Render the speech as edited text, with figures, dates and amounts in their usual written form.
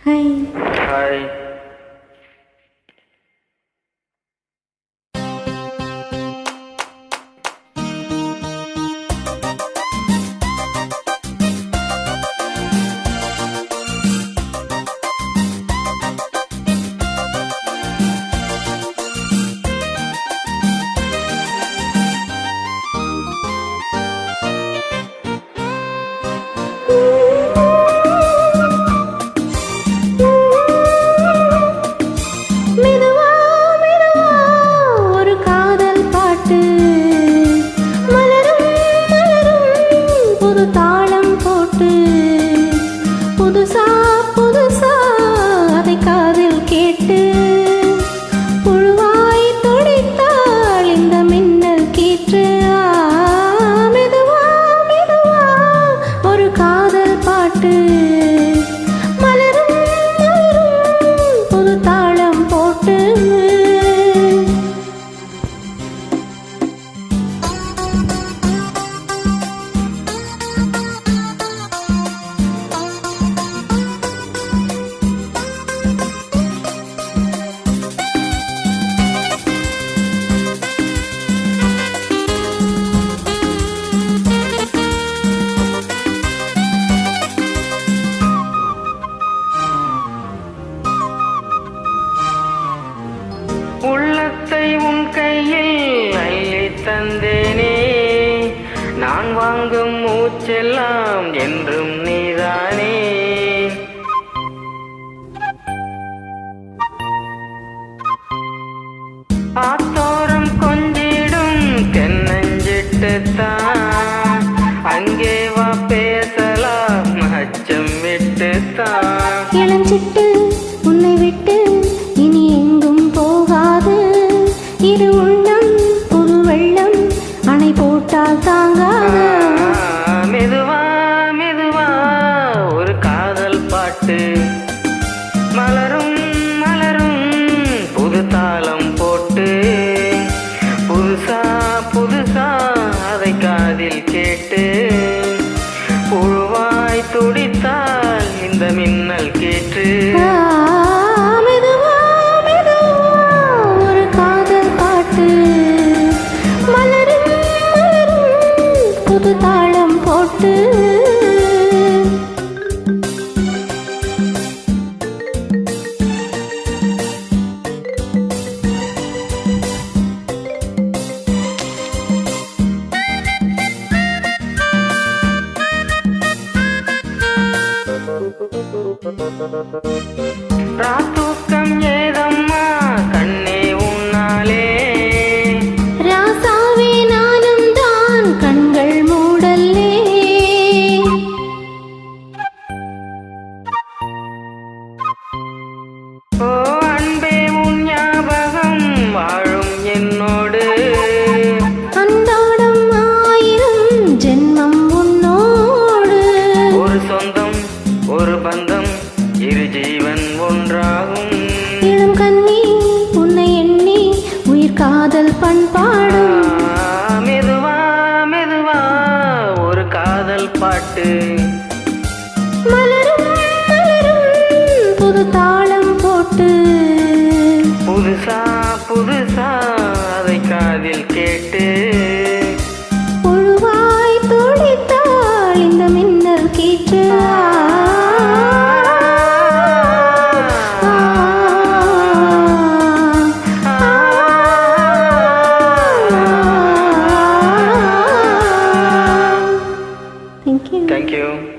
Hi. Hi. புதுசா புதுசா அதை காதில் கேட்டு புழுவாய் துடித்தாள் இந்த மின்னல் கீற்று. மெதுவா மெதுவா ஒரு காதல் பாட்டு மலரும் மலரும் புது தாளம் போட்டு. உள்ளத்தை உன் கையில் அள்ளி தந்தேனே, நான் வாங்கும் மூச்செல்லாம் என்றும் நீதானே. ஆத்தோரம் கொஞ்சிடும் தென்னஞ்சிட்டுத்தான், அங்கே வா பேசலாம் அச்சம் விட்டுத்தான். இளஞ்சிட்டு உன்னை விட்டு இனி எங்கும் போகாது, இது உள்ளம் புது வெள்ளம் அணை போட்டால் தாங்காது. மெதுவா மெதுவா ஒரு காதல் பாட்டு மலரும் மலரும் புது தாளம் போட்டு. புதுசா புதுசா அதை காதில் கேட்டு புழுவாய் துடித்தால் இந்த மின்னல் கீற்று. மெதுவா மெதுவா ஒரு காதல் பாட்டு மலரும் மலரும் புது தாளம் போட்டு. ராத்தூக்கம் ஏதம்மா கண்ணே உன்னாலே, ராசாவே நானும் தான் கண்கள் மூடல்லே. ஓ அன்பே உன் ஞாபகம் வாழும் என்னோடு, அன்றாடம் ஆயிரம் ஜென்மம் உன்னோடு. ஒரு சொந்தம் ஒரு பந்தம் இரு ஜீவன் ஒன்றாகும். இளம் கண்ணி உன்னை எண்ணி உயிர் காதல் பண்பாடும். மெதுவா மெதுவா ஒரு காதல் பாட்டு மலரும் மலரும் புது தாளம் போட்டு. புதுசா புதுசா அதை காதில் கேட்டு புழுவாய் துடித்தாள் இந்த மின்னல் கீற்று. Thank you. Thank you.